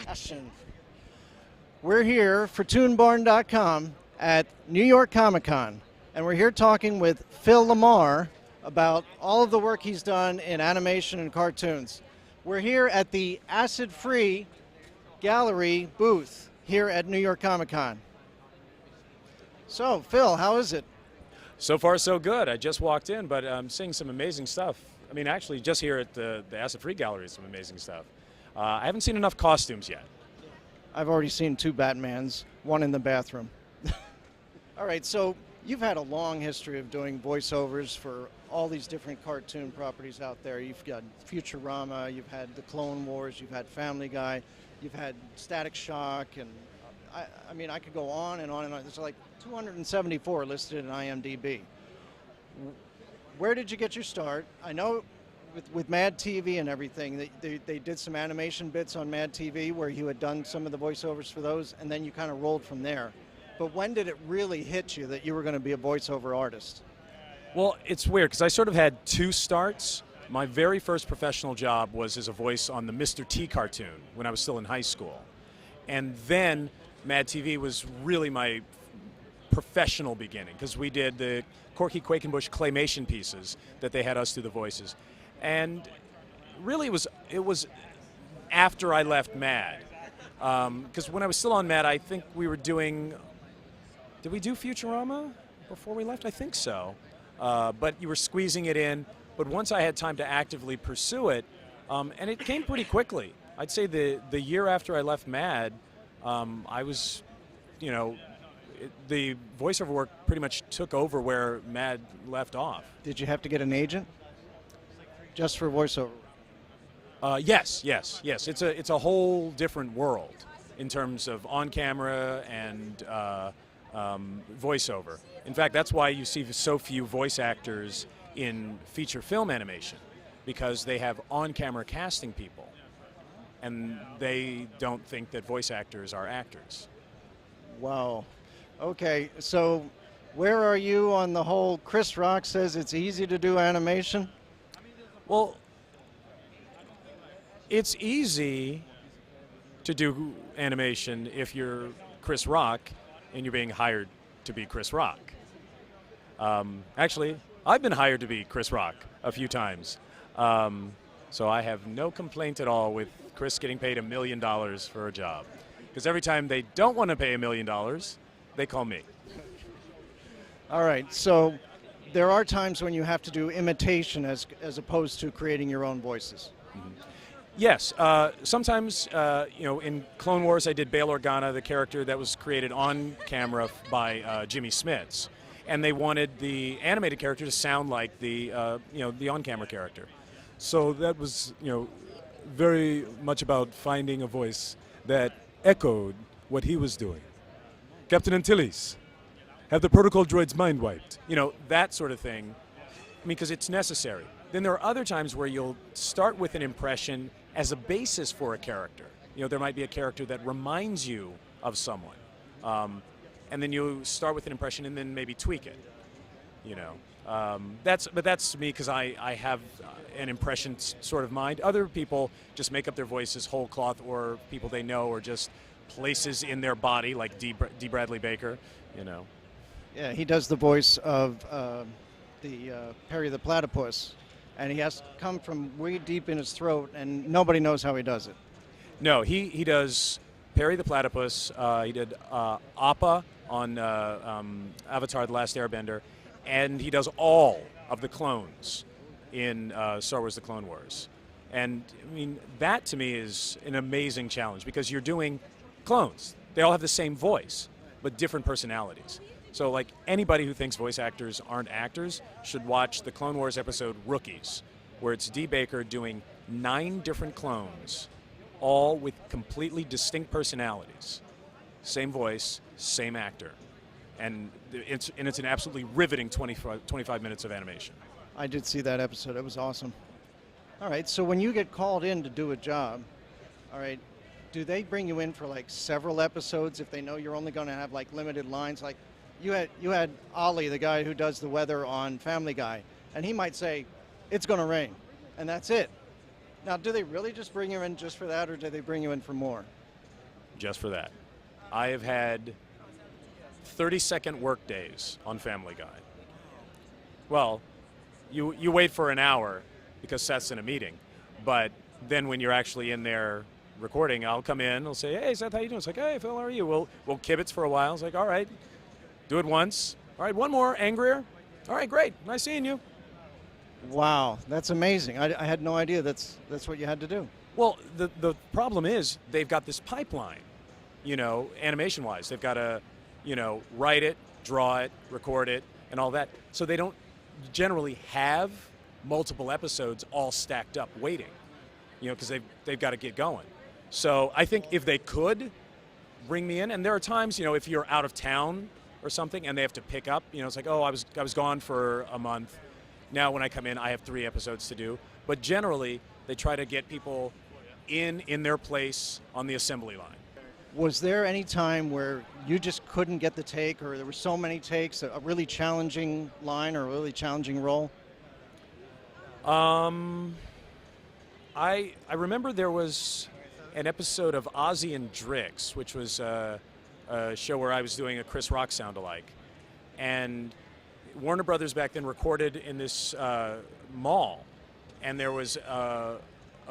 Action. We're here for ToonBarn.com at New York Comic Con, and we're here talking with Phil LaMarr about all of the work he's done in animation and cartoons. We're here at the acid-free gallery booth here at New York Comic Con. So, Phil, how is it? So far, so good. I just walked in, but I'm seeing some amazing stuff. I mean, actually, just here at the Acid Free Gallery, some amazing stuff. I haven't seen enough costumes yet. I've already seen 2 Batmans, one in the bathroom. All right, so you've had a long history of doing voiceovers for all these different cartoon properties out there. You've got Futurama, you've had The Clone Wars, you've had Family Guy, you've had Static Shock, and I mean, I could go on and on and on. There's like 274 listed in IMDb. Where did you get your start? I know with Mad TV and everything, they did some animation bits on Mad TV where you had done some of the voiceovers for those, and then you kind of rolled from there. But when did it really hit you that you were going to be a voiceover artist? Well, it's weird because I sort of had 2 starts. My very first professional job was as a voice on the Mr. T cartoon when I was still in high school. And then Mad TV was really my professional beginning because we did the Corky Quakenbush claymation pieces that they had us do the voices. And really it was after I left Mad. Because when I was still on Mad, I think we were doing... Did we do Futurama before we left? I think so. But you were squeezing it in. But once I had time to actively pursue it, and it came pretty quickly. I'd say the year after I left Mad, I was, the voiceover work pretty much took over where Mad left off. Did you have to get an agent just for voiceover? Yes. It's a whole different world in terms of on camera and voiceover. In fact, that's why you see so few voice actors in feature film animation, because they have on-camera casting people, and they don't think that voice actors are actors. Wow. Okay, so where are you on the whole Chris Rock says it's easy to do animation? Well, it's easy to do animation if you're Chris Rock and you're being hired to be Chris Rock. Actually, I've been hired to be Chris Rock a few times. So I have no complaint at all with Chris getting paid $1 million for a job. Because every time they don't want to pay $1 million, they call me. All right, so there are times when you have to do imitation as opposed to creating your own voices. Mm-hmm. Yes, sometimes, in Clone Wars I did Bail Organa, the character that was created on camera by Jimmy Smits. And they wanted the animated character to sound like the on-camera character. So that was, very much about finding a voice that echoed what he was doing. Captain Antilles, have the protocol droid's mind wiped. That sort of thing. I mean, because it's necessary. Then there are other times where you'll start with an impression as a basis for a character. There might be a character that reminds you of someone. And then you start with an impression and then maybe tweak it. That's me because I have an impression sort of mind. Other people just make up their voices whole cloth, or people they know, or just places in their body, like D. Bradley Baker. Yeah, he does the voice of Perry the Platypus, and he has to come from way deep in his throat, and nobody knows how he does it. No, he does Perry the Platypus. He did Appa on Avatar: The Last Airbender, and he does all of the clones in Star Wars: The Clone Wars. And I mean, that to me is an amazing challenge because you're doing clones. They all have the same voice, but different personalities. So like anybody who thinks voice actors aren't actors should watch the Clone Wars episode Rookies, where it's D. Baker doing 9 different clones, all with completely distinct personalities. Same voice, same actor. And it's an absolutely riveting 25 minutes of animation. I did see that episode. It was awesome. All right, so when you get called in to do a job, all right, do they bring you in for like several episodes if they know you're only going to have like limited lines? Like you had Ollie, the guy who does the weather on Family Guy, and he might say, it's going to rain, and that's it. Now, do they really just bring you in just for that, or do they bring you in for more? just for that. I have had 30-second work days on Family Guy. Well, you wait for an hour because Seth's in a meeting, but then when you're actually in there recording, I'll come in, I'll say, hey, Seth, how you doing? It's like, hey, Phil, how are you? We'll kibitz for a while. It's like, all right, do it once. All right, one more, angrier. All right, great, nice seeing you. Wow, that's amazing. I had no idea that's what you had to do. Well, the problem is they've got this pipeline, animation-wise. They've got to, write it, draw it, record it, and all that. So they don't generally have multiple episodes all stacked up waiting, because they've got to get going. So I think if they could bring me in, and there are times, if you're out of town or something and they have to pick up, it's like, oh, I was gone for a month. Now when I come in, I have 3 episodes to do. But generally, they try to get people in their place on the assembly line. Was there any time where you just couldn't get the take, or there were so many takes, a really challenging line or a really challenging role? I remember there was an episode of Ozzy and Drix, which was a show where I was doing a Chris Rock sound-alike. And Warner Brothers back then recorded in this mall, and there was a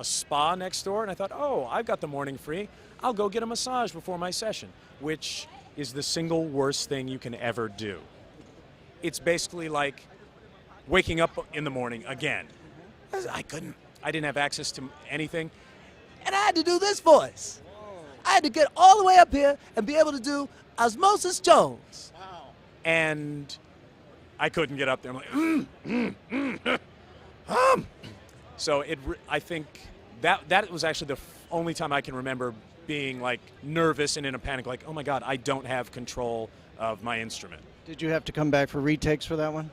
spa next door, and I thought, oh, I've got the morning free. I'll go get a massage before my session, which is the single worst thing you can ever do. It's basically like waking up in the morning again. I didn't have access to anything. And I had to do this voice. I had to get all the way up here and be able to do Osmosis Jones. Wow. And I couldn't get up there. I'm like, So I think that was actually the only time I can remember being like nervous and in a panic, like, oh my God, I don't have control of my instrument. Did you have to come back for retakes for that one?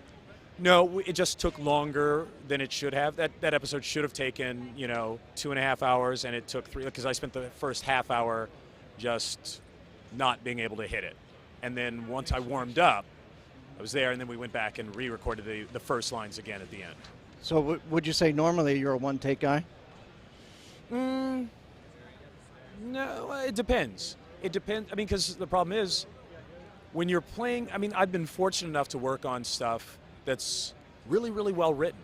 No, it just took longer than it should have. That episode should have taken, 2.5 hours, and it took 3, because I spent the first half hour just not being able to hit it. And then once I warmed up, I was there, and then we went back and re-recorded the first lines again at the end. So would you say normally you're a one-take guy? No, it depends. It depends. I mean, because the problem is, when you're playing, I've been fortunate enough to work on stuff that's really, really well written.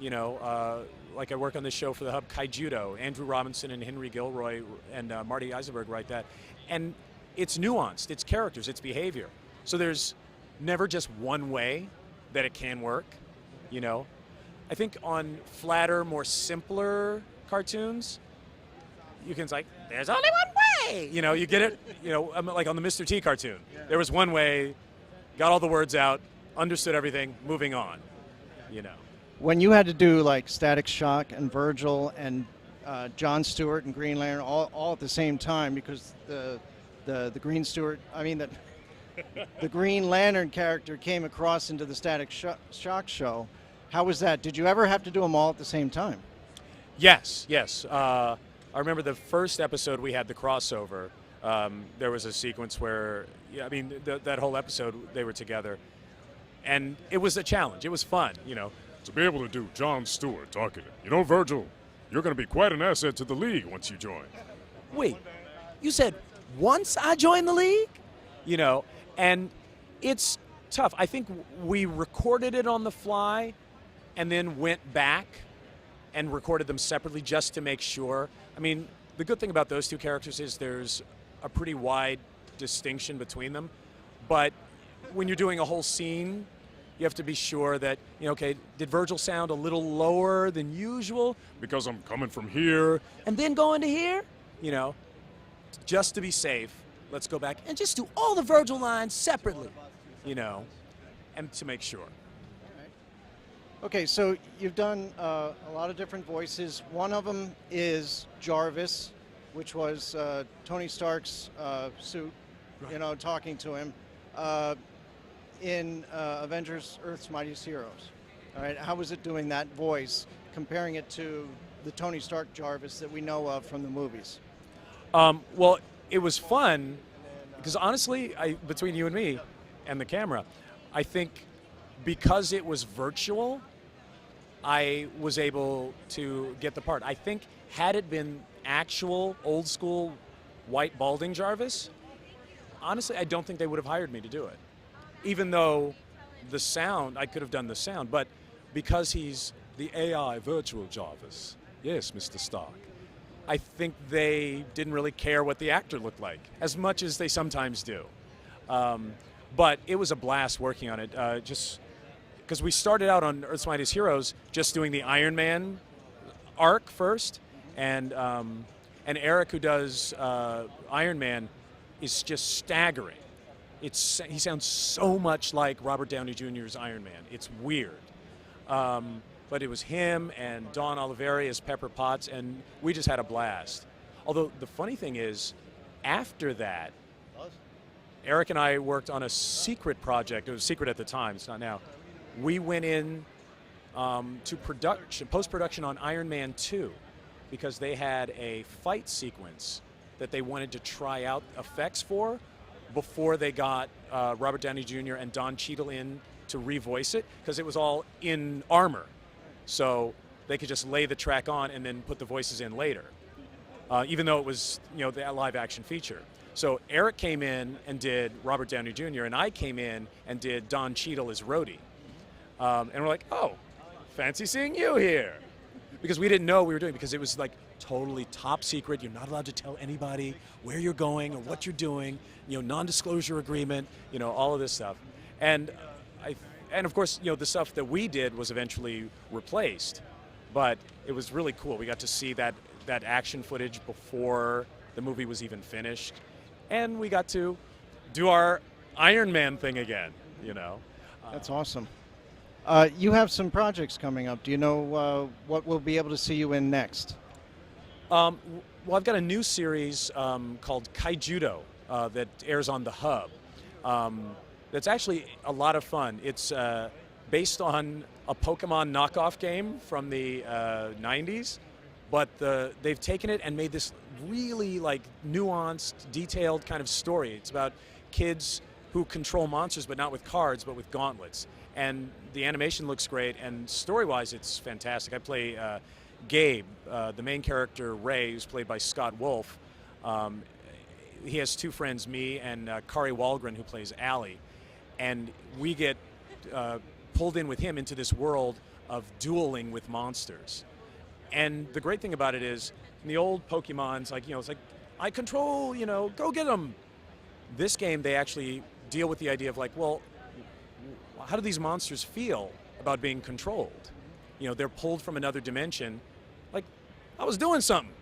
Like I work on this show for the Hub, Kaijudo. Andrew Robinson and Henry Gilroy and Marty Eisenberg write that. And it's nuanced, it's characters, it's behavior. So there's never just one way that it can work, I think on flatter, more simpler cartoons, you can say, there's only one way! You get it? Like on the Mr. T cartoon. Yeah. There was one way, got all the words out, understood everything, moving on, When you had to do like Static Shock and Virgil and John Stewart and Green Lantern all at the same time, because the Green the Green Lantern character came across into the Static Shock show. How was that? Did you ever have to do them all at the same time? Yes. I remember the first episode we had the crossover. There was a sequence where, that whole episode they were together, and it was a challenge. It was fun, To be able to do John Stewart talking, Virgil, you're going to be quite an asset to the league once you join. Wait, you said once I join the league? And it's tough. I think we recorded it on the fly and then went back and recorded them separately just to make sure. The good thing about those two characters is there's a pretty wide distinction between them. But when you're doing a whole scene, you have to be sure that, okay, did Virgil sound a little lower than usual? Because I'm coming from here. And then going to here? Just to be safe, let's go back And just do all the Virgil lines separately. And to make sure. Okay, so you've done a lot of different voices. One of them is Jarvis, which was Tony Stark's suit, talking to him in Avengers: Earth's Mightiest Heroes. All right, how was it doing that voice, comparing it to the Tony Stark Jarvis that we know of from the movies? Well, it was fun because honestly, between you and me and the camera, I think because it was virtual, I was able to get the part. I think had it been actual, old school white balding Jarvis, honestly, I don't think they would have hired me to do it. Even though the sound, I could have done the sound, but because he's the AI virtual Jarvis, yes, Mr. Stark, I think they didn't really care what the actor looked like, as much as they sometimes do. But it was a blast working on it, just because we started out on Earth's Mightiest Heroes just doing the Iron Man arc first, and Eric, who does Iron Man, is just staggering. He sounds so much like Robert Downey Jr.'s Iron Man. It's weird. But it was him and Dawn Oliveri as Pepper Potts, and we just had a blast. Although the funny thing is, after that, Eric and I worked on a secret project. It was secret at the time, it's not now. We went in to post-production on Iron Man 2 because they had a fight sequence that they wanted to try out effects for before they got Robert Downey Jr. and Don Cheadle in to revoice it, because it was all in armor. So they could just lay the track on and then put the voices in later, even though it was, the live action feature. So Eric came in and did Robert Downey Jr., and I came in and did Don Cheadle as Rhodey. And we're like, oh, fancy seeing you here. Because we didn't know what we were doing, because it was like totally top secret. You're not allowed to tell anybody where you're going or what you're doing, non-disclosure agreement, all of this stuff. And of course, the stuff that we did was eventually replaced, but it was really cool. We got to see that action footage before the movie was even finished, and we got to do our Iron Man thing again, That's awesome. You have some projects coming up. Do you know what we'll be able to see you in next? Well, I've got a new series called Kaijudo that airs on the Hub. That's actually a lot of fun. It's based on a Pokemon knockoff game from the 90s, but they've taken it and made this really nuanced, detailed kind of story. It's about kids who control monsters, but not with cards, but with gauntlets. And the animation looks great, and story-wise, it's fantastic. I play Gabe, the main character, Ray, who's played by Scott Wolf. He has two friends, me and Kari Walgren, who plays Allie. And we get pulled in with him into this world of dueling with monsters. And the great thing about it is, in the old Pokemons, it's like, I control, go get them. This game, they actually deal with the idea of well, how do these monsters feel about being controlled? They're pulled from another dimension. I was doing something,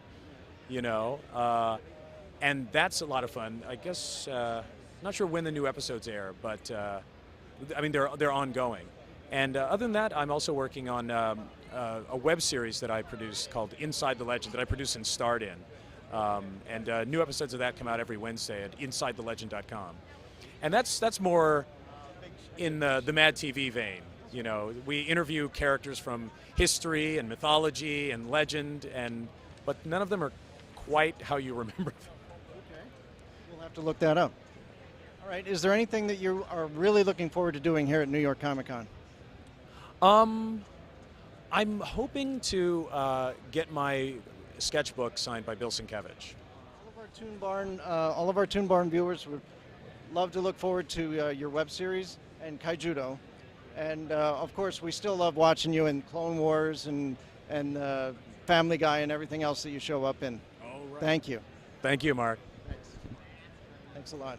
and that's a lot of fun. I guess, not sure when the new episodes air, but they're ongoing. And other than that, I'm also working on a web series that I produced called Inside the Legend that I produce and starred in. And new episodes of that come out every Wednesday at InsideTheLegend.com. And that's more in the Mad TV vein. We interview characters from history and mythology and legend, but none of them are quite how you remember them. Okay. We'll have to look that up. All right. Is there anything that you are really looking forward to doing here at New York Comic Con? I'm hoping to get my sketchbook signed by Bill Sienkiewicz. All of our ToonBarn viewers would love to look forward to your web series and Kaijudo. And of course, we still love watching you in Clone Wars and Family Guy and everything else that you show up in. All right. Thank you. Thank you, Marc. Thanks a lot.